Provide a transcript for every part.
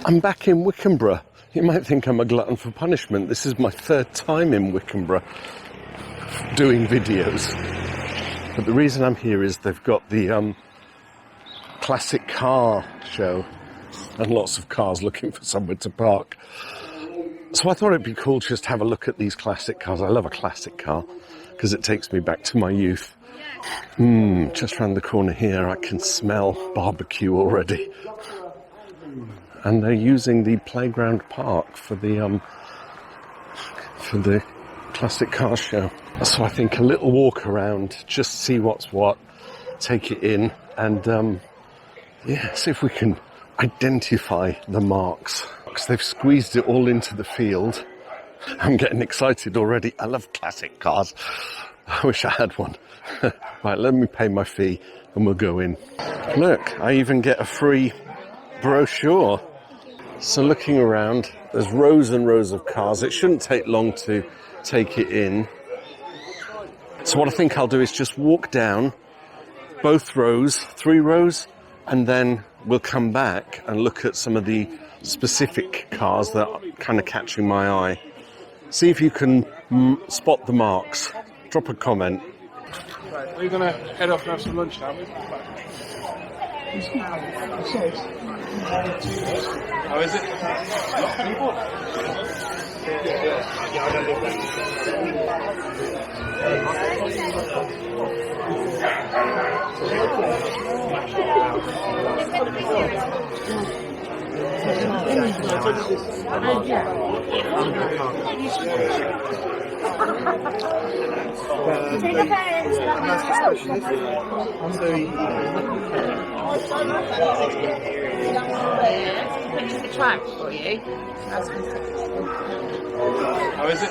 I'm back in Wickhambreaux. You might think I'm a glutton for punishment. This is my third time in Wickhambreaux doing videos. But the reason I'm here is they've got the classic car show and lots of cars looking for somewhere to park. So I thought it'd be cool to just have a look at these classic cars. I love a classic car because it takes me back to my youth. Just round the corner here I can smell barbecue already. And they're using the playground park for the classic car show. So I think a little walk around, just see what's what, take it in, and see if we can identify the marks. Because they've squeezed it all into the field. I'm getting excited already. I love classic cars. I wish I had one. Right, let me pay my fee and we'll go in. Look, I even get a free brochure. So looking around, there's rows and rows of cars. It shouldn't take long to take it in. So what I think I'll do is just walk down both rows, 3 rows, and then we'll come back and look at some of the specific cars that are kind of catching my eye. See if you can spot the marks. Drop a comment. Right, we're going to head off and have some lunch now. How is it? The track for you. How is it?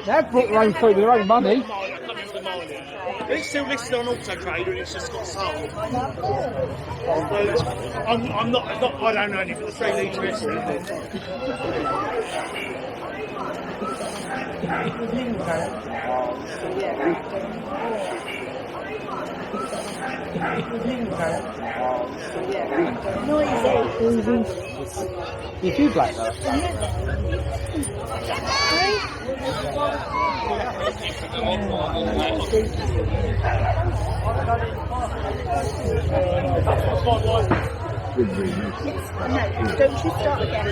They've brought their own food, their own money. It's still listed on Auto Trader and it's just got sold. I'm not, I don't know anything, the 3 litre is. You do black though. No, don't you start again.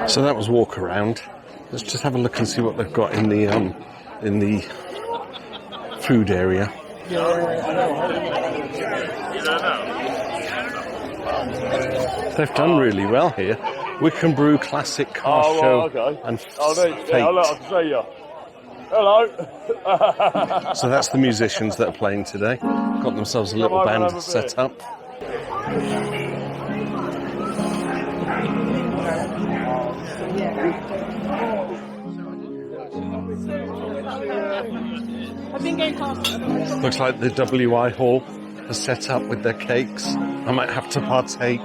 So that was walk around. Let's just have a look and see what they've got in the food area. They've done really well here. Wickhambreaux Classic Car Show and Fate. Hello, I can see you. Hello. So that's the musicians that are playing today. Got themselves a little band set up. I've been going past. Looks like the WI Hall has set up with their cakes. I might have to partake.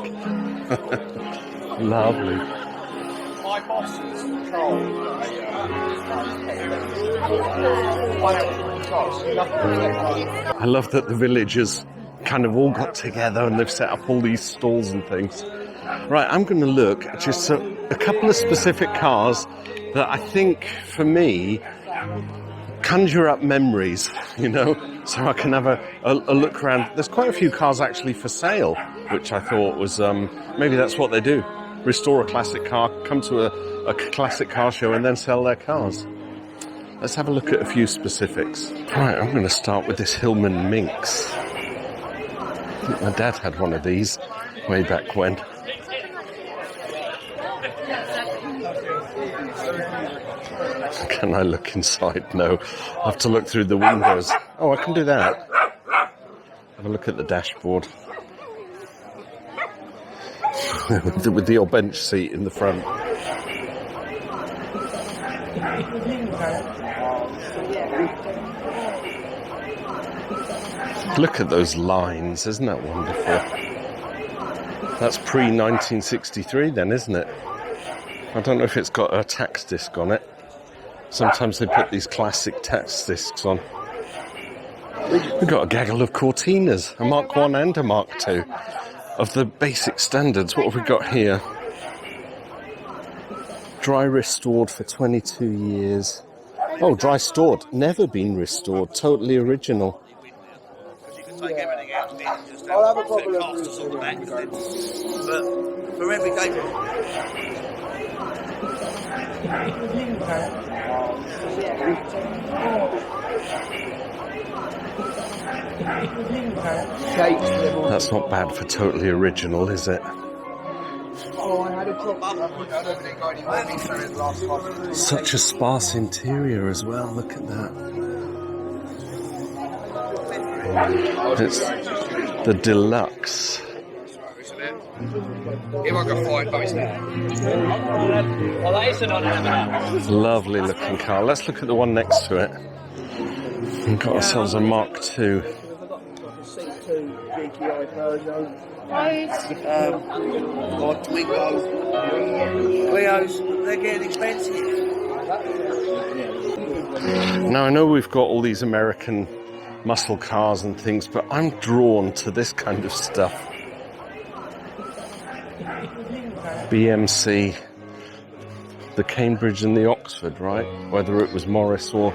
Lovely. My boss is Carl. I love that the villagers kind of all got together and they've set up all these stalls and things. Right, I'm going to look at just a couple of specific cars that I think, for me, conjure up memories, you know, so I can have a look around. There's quite a few cars actually for sale, which I thought was, maybe that's what they do. Restore a classic car, come to a classic car show and then sell their cars. Let's have a look at a few specifics. Right, I'm going to start with this Hillman Minx. I think my dad had one of these way back when. Can I look inside? No. I have to look through the windows. Oh, I can do that. Have a look at the dashboard. with the old bench seat in the front. Look at those lines, isn't that wonderful? That's pre-1963 then, isn't it? I don't know if it's got a tax disc on it. Sometimes they put these classic tax discs on. We've got a gaggle of Cortinas, a Mark 1 and a Mark 2 of the basic standards. What have we got here? Dry restored for 22 years. Oh, dry stored, never been restored, totally original. Take everything out and just have a bit of casters on the back, but for everyday That's not bad for totally original, is it? Such a sparse interior as well, look at that. It's the deluxe. Lovely looking car. Let's look at the one next to it. We've got ourselves a Mark II. Leos, they're getting expensive. Now I know we've got all these American muscle cars and things, but I'm drawn to this kind of stuff. BMC, the Cambridge and the Oxford, right? Whether it was Morris or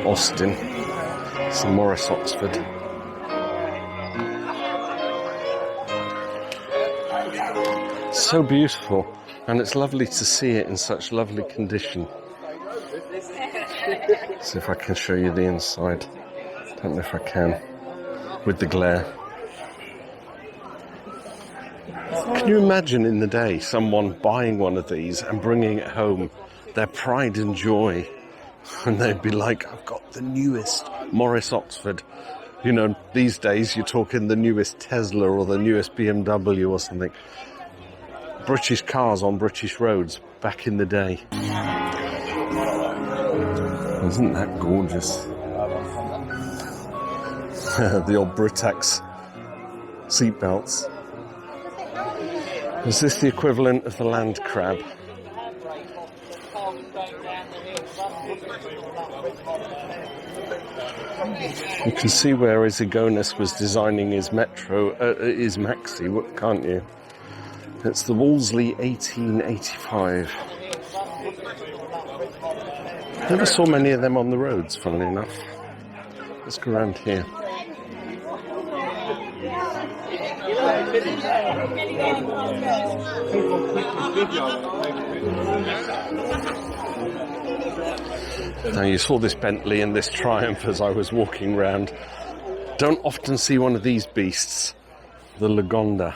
Austin. It's the Morris Oxford. So beautiful, and it's lovely to see it in such lovely condition. See if I can show you the inside. Don't know if I can with the glare. Can you imagine in the day someone buying one of these and bringing it home, their pride and joy, and they'd be like, I've got the newest Morris Oxford. You know, these days you're talking the newest Tesla or the newest BMW or something. British cars on British roads back in the day. Isn't that gorgeous? The old Britax seatbelts. Is this the equivalent of the land crab? You can see where Isigonis was designing his Metro, his Maxi, can't you? It's the Wolseley 1885. Never saw many of them on the roads, funnily enough. Let's go around here. Now you saw this Bentley and this Triumph as I was walking round. Don't often see one of these beasts, the Lagonda.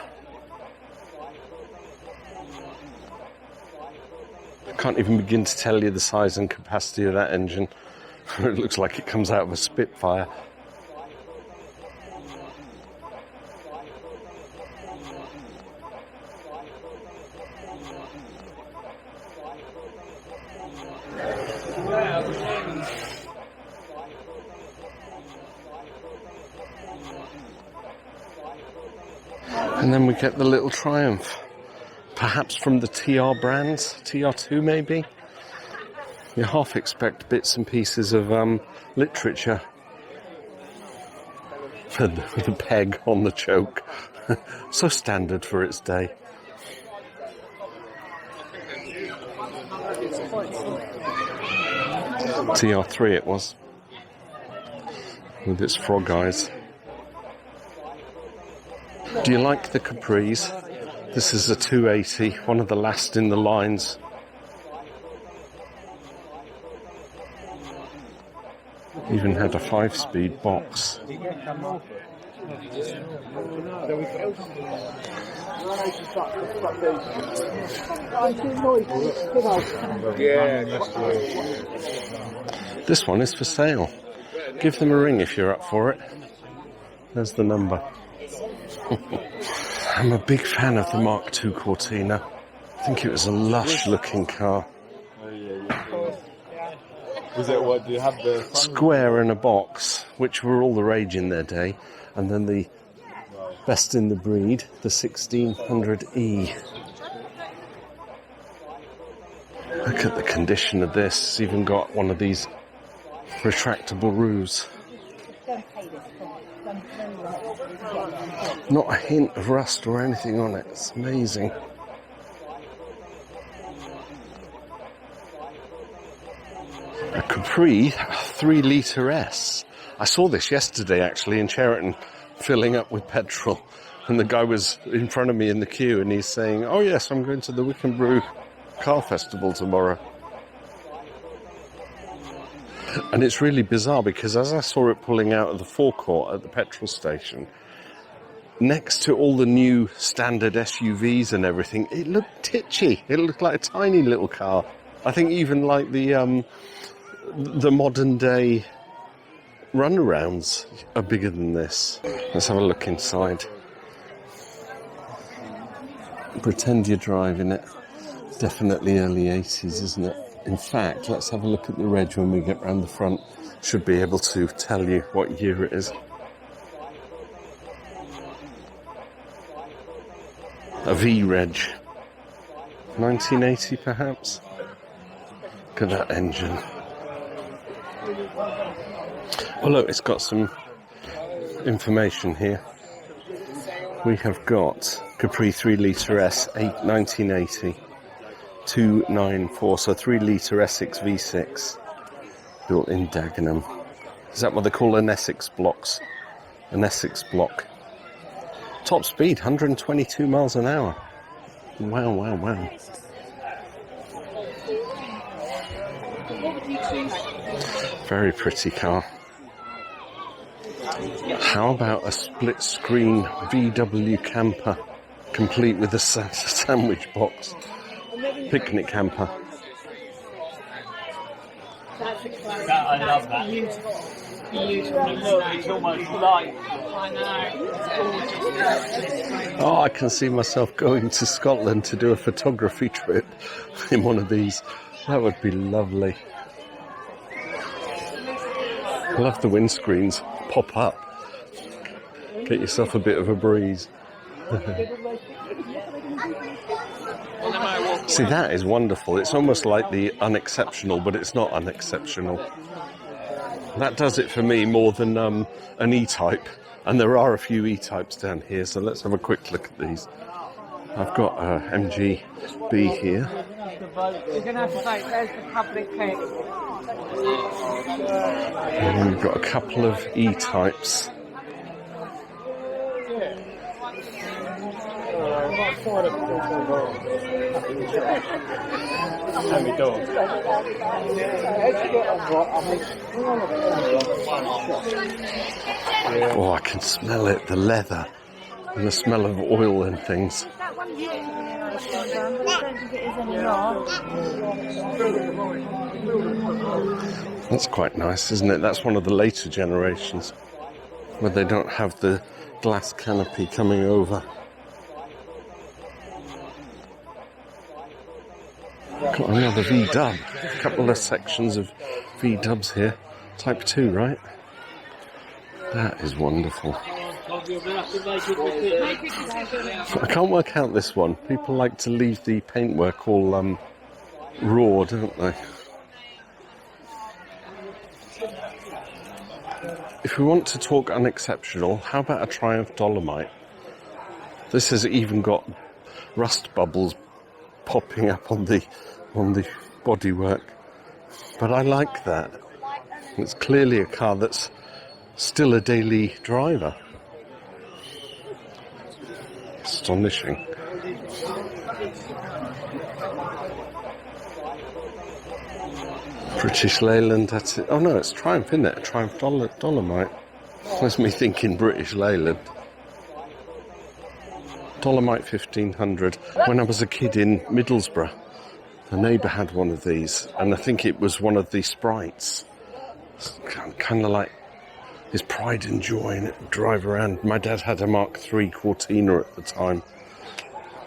I can't even begin to tell you the size and capacity of that engine. It looks like it comes out of a Spitfire. And then we get the little Triumph. Perhaps from the TR brands, TR2 maybe. You half expect bits and pieces of literature. With a peg on the choke. So standard for its day. TR3 it was. With its frog eyes. Do you like the Capris? This is a 280, one of the last in the lines. Even had a 5-speed box. This one is for sale. Give them a ring if you're up for it. There's the number. I'm a big fan of the Mark II Cortina. I think it was a lush looking car. Was it what? Do you have the square in a box, which were all the rage in their day, and then the best in the breed, the 1600E. Look at the condition of this. It's even got one of these retractable roofs. Not a hint of rust or anything on it. It's amazing. A Capri 3-litre S. I saw this yesterday actually in Cheriton, filling up with petrol, and the guy was in front of me in the queue and he's saying, "Oh yes, I'm going to the Wickhambreaux car festival tomorrow." And it's really bizarre because as I saw it pulling out of the forecourt at the petrol station, next to all the new standard SUVs and everything, it looked titchy. It looked like a tiny little car. I think even like the modern day runarounds are bigger than this. Let's have a look inside. Pretend you're driving it. Definitely early 80s, isn't it? In fact, let's have a look at the reg when we get round the front. Should be able to tell you what year it is. A V reg. 1980 perhaps? Look at that engine. Oh look, it's got some information here. We have got Capri 3-litre S 1980 294, so 3-litre Essex V6 built in Dagenham. Is that what they call an Essex blocks? An Essex block. Top speed 122 miles an hour. Wow, wow, wow. Very pretty car. How about a split screen VW camper, complete with a sandwich box? Picnic camper. I love that. Beautiful. Look, it's almost like. I know. Oh, I can see myself going to Scotland to do a photography trip in one of these. That would be lovely. I love the windscreens. Pop up. Get yourself a bit of a breeze. See, that is wonderful. It's almost like the unexceptional, but it's not unexceptional. That does it for me more than an E-Type. And there are a few E-Types down here, so let's have a quick look at these. I've got MGB here. You're going to have to vote. There's the public pick. And then we've got a couple of E-Types. Oh, I can smell it, the leather and the smell of oil and things. That one here, I don't think it is anymore. That's quite nice, isn't it? That's one of the later generations where they don't have the glass canopy coming over. Got another V-dub. A couple of sections of V-dubs here. Type 2, right? That is wonderful. I can't work out this one. People like to leave the paintwork all raw, don't they? If we want to talk unexceptional, how about a Triumph Dolomite? This has even got rust bubbles popping up on the bodywork. But I like that. It's clearly a car that's still a daily driver. Astonishing. British Leyland, that's it. Oh no, it's Triumph, isn't it? A Triumph Dolomite. That's me thinking British Leyland. Dolomite 1500. When I was a kid in Middlesbrough, a neighbour had one of these, and I think it was one of the Sprites. Kind of like his pride and joy in it, drive around. My dad had a Mark III Cortina at the time.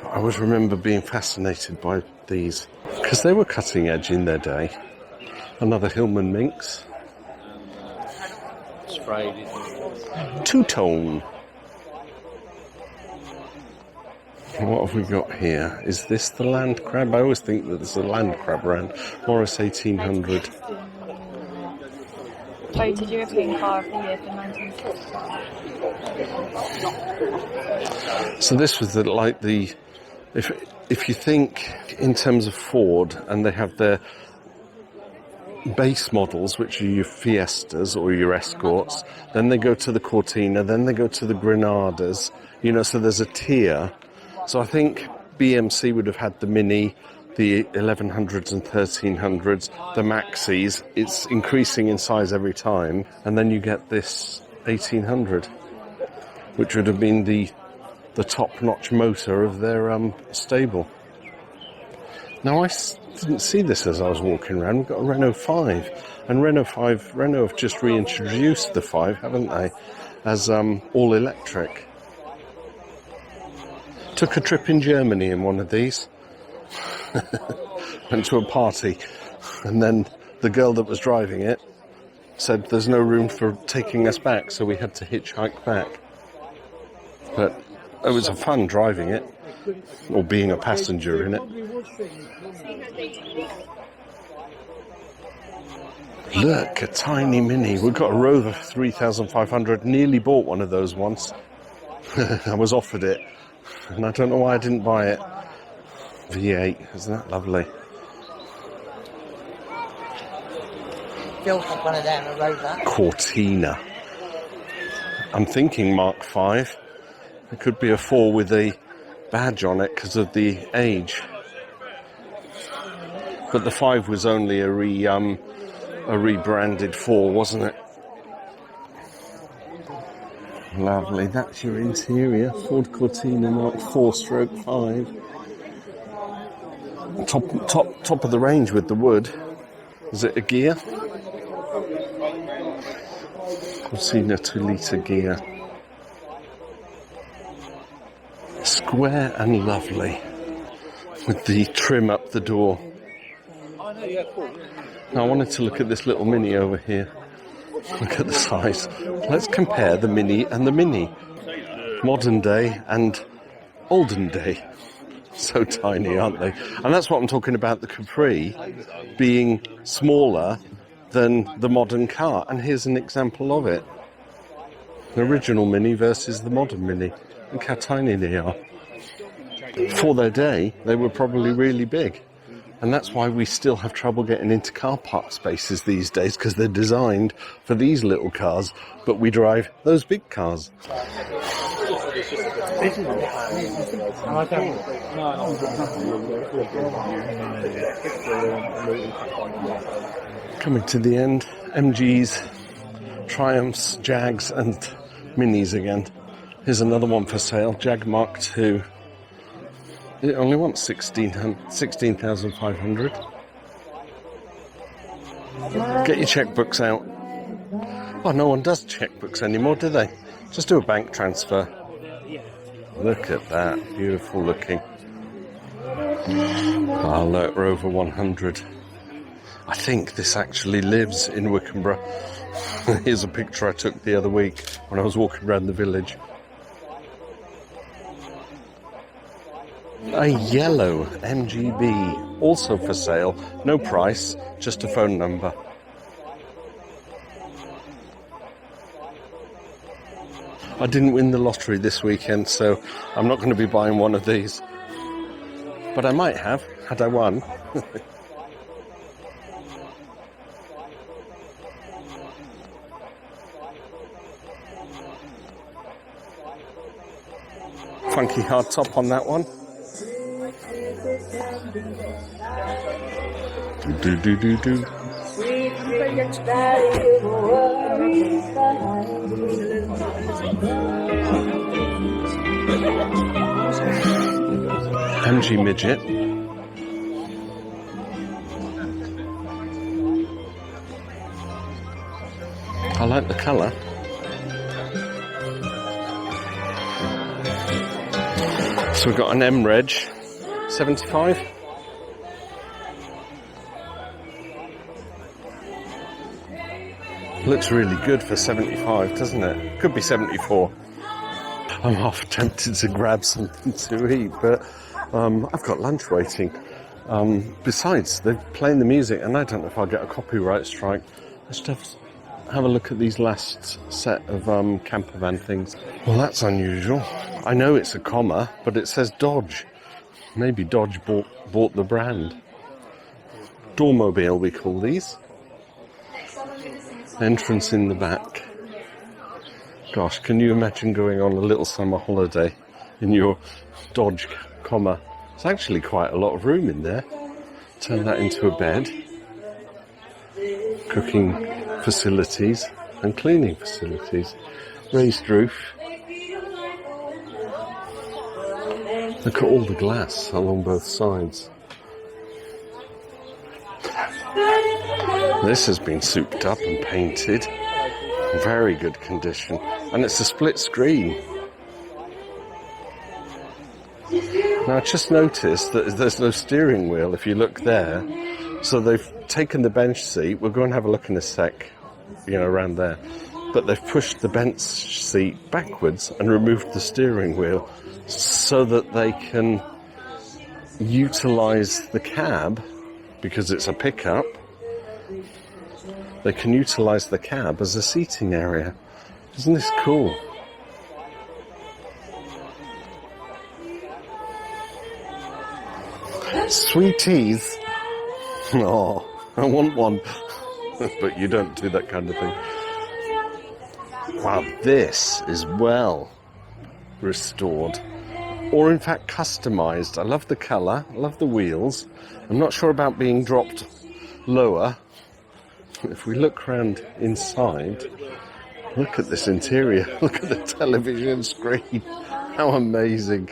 I always remember being fascinated by these, because they were cutting edge in their day. Another Hillman Minx. Two-tone. What have we got here? Is this the Land Crab? I always think that there's a Land Crab around. Morris 1800. Voted European Car of the Year for 1960. So this was if you think in terms of Ford, and they have their base models, which are your Fiestas or your Escorts, then they go to the Cortina, then they go to the Granadas, so there's a tier. So I think BMC would have had the Mini, the 1100s and 1300s, the Maxis. It's increasing in size every time, and then you get this 1800, which would have been the top-notch motor of their stable. Now I didn't see this as I was walking around. We've got a Renault 5, and Renault have just reintroduced the 5, haven't they, as all electric. Took a trip in Germany in one of these. Went to a party, and then the girl that was driving it said there's no room for taking us back, so we had to hitchhike back. But it was a fun driving it, or being a passenger in it. Look, a tiny Mini. We've got a Rover 3500. Nearly bought one of those once. I was offered it, and I don't know why I didn't buy it. V8, isn't that lovely? Still have one of them, a Rover. Cortina. I'm thinking Mark V. It could be a 4 with a badge on it because of the age. But the 5 was only a rebranded 4, wasn't it? Lovely. That's your interior. Ford Cortina Mark 4/5. Top of the range with the wood. Is it a gear? Cortina 2-litre gear. Square and lovely, with the trim up the door. Now I wanted to look at this little Mini over here. Look at the size. Let's compare the Mini and the Mini. Modern day and olden day. So tiny, aren't they? And that's what I'm talking about, the Capri being smaller than the modern car. And here's an example of it. The original Mini versus the modern Mini. Look how tiny they are. For their day, they were probably really big. And that's why we still have trouble getting into car park spaces these days, because they're designed for these little cars, but we drive those big cars. Coming to the end, MGs, Triumphs, Jags and Minis again. Here's another one for sale, Jag Mark II. It only wants 16,500. Get your checkbooks out. Oh, no one does checkbooks anymore, do they? Just do a bank transfer. Look at that, beautiful looking. Oh, look, Rover 100. I think this actually lives in Wickhambreaux. Here's a picture I took the other week when I was walking around the village. A yellow MGB, also for sale. No price, just a phone number. I didn't win the lottery this weekend, so I'm not going to be buying one of these. But I might have, had I won. Funky hard top on that one. Do do do do. MG midget. I like the colour. So we've got an M Reg 75. Looks really good for 75, doesn't it? Could be 74. I'm half tempted to grab something to eat, but I've got lunch waiting. Besides, they're playing the music, and I don't know if I'll get a copyright strike. Let's just have a look at these last set of camper van things. Well, that's unusual. I know it's a comma, but it says Dodge. Maybe Dodge bought the brand. Doormobile, we call these. Entrance in the back. Gosh, can you imagine going on a little summer holiday in your Dodge comma? It's actually quite a lot of room in there. Turn that into a bed. Cooking facilities and cleaning facilities. Raised roof. Look at all the glass along both sides. This has been souped up and painted. Very good condition. And it's a split screen. Now I just noticed that there's no steering wheel if you look there. So they've taken the bench seat. We'll go and have a look in a sec, around there. But they've pushed the bench seat backwards and removed the steering wheel so that they can utilise the cab, because it's a pickup. They can utilise the cab as a seating area. Isn't this cool? Sweeties. Oh, I want one. But you don't do that kind of thing. Wow, this is well restored. Or in fact customised. I love the colour, I love the wheels. I'm not sure about being dropped lower. If we look round inside, look at this interior. Look at the television screen. How amazing.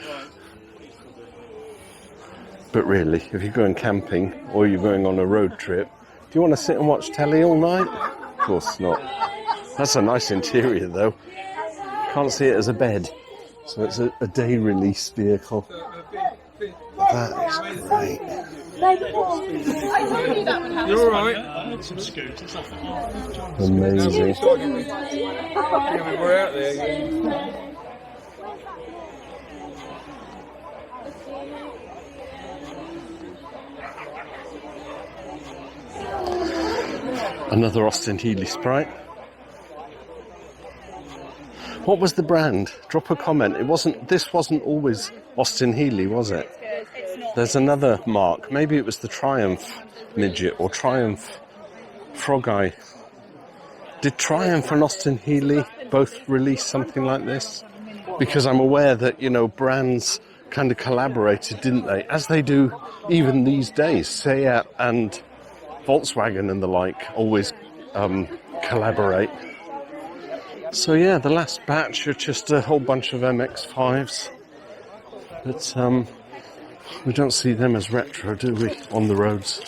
But really, if you're going camping or you're going on a road trip, do you want to sit and watch telly all night? Of course not. That's a nice interior though. Can't see it as a bed. So it's a day release vehicle. That is great. You're alright. Some scooters. Amazing. We're out there. Another Austin Healey Sprite. What was the brand? Drop a comment. This wasn't always Austin Healey, was it? There's another mark. Maybe it was the Triumph Midget or Triumph Frog Eye. Did Triumph and Austin Healey both release something like this? Because I'm aware that, brands kind of collaborated, didn't they? As they do even these days. Seat and Volkswagen and the like always collaborate. So yeah, the last batch are just a whole bunch of MX-5s. But we don't see them as retro, do we, on the roads?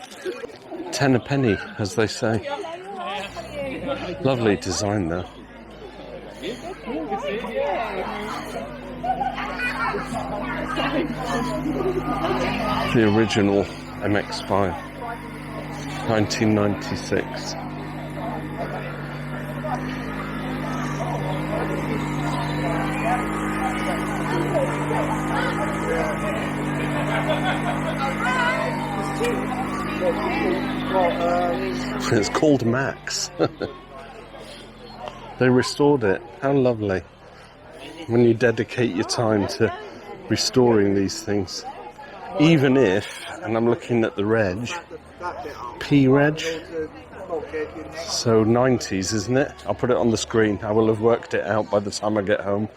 10 a penny, as they say. Lovely design though. The original MX-5, 1996. It's called Max. They restored it. How lovely. When you dedicate your time to restoring these things. Even if, and I'm looking at the reg, P-reg, so 90s, isn't it? I'll put it on the screen. I will have worked it out by the time I get home.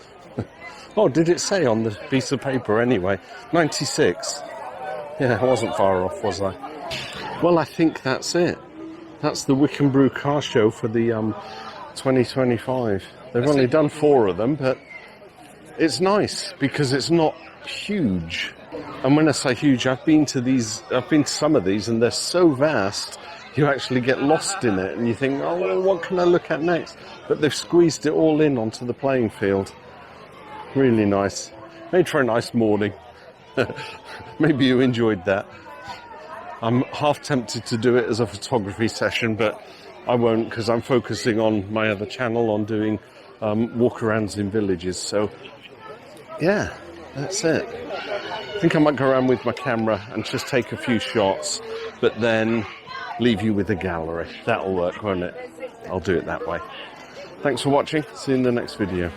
Oh, did it say on the piece of paper anyway? 96. Yeah, I wasn't far off, was I? Well, I think that's it. That's the Wickhambreaux car show for the 2025. They've only done 4 of them, but it's nice because it's not huge. And when I say huge, I've been to some of these, and they're so vast, you actually get lost in it, and you think, oh, well, what can I look at next? But they've squeezed it all in onto the playing field. Really nice. Made for a nice morning. Maybe you enjoyed that. I'm half tempted to do it as a photography session, but I won't, because I'm focusing on my other channel on doing walk-arounds in villages. So, yeah, that's it. I think I might go around with my camera and just take a few shots, but then leave you with a gallery. That'll work, won't it? I'll do it that way. Thanks for watching. See you in the next video.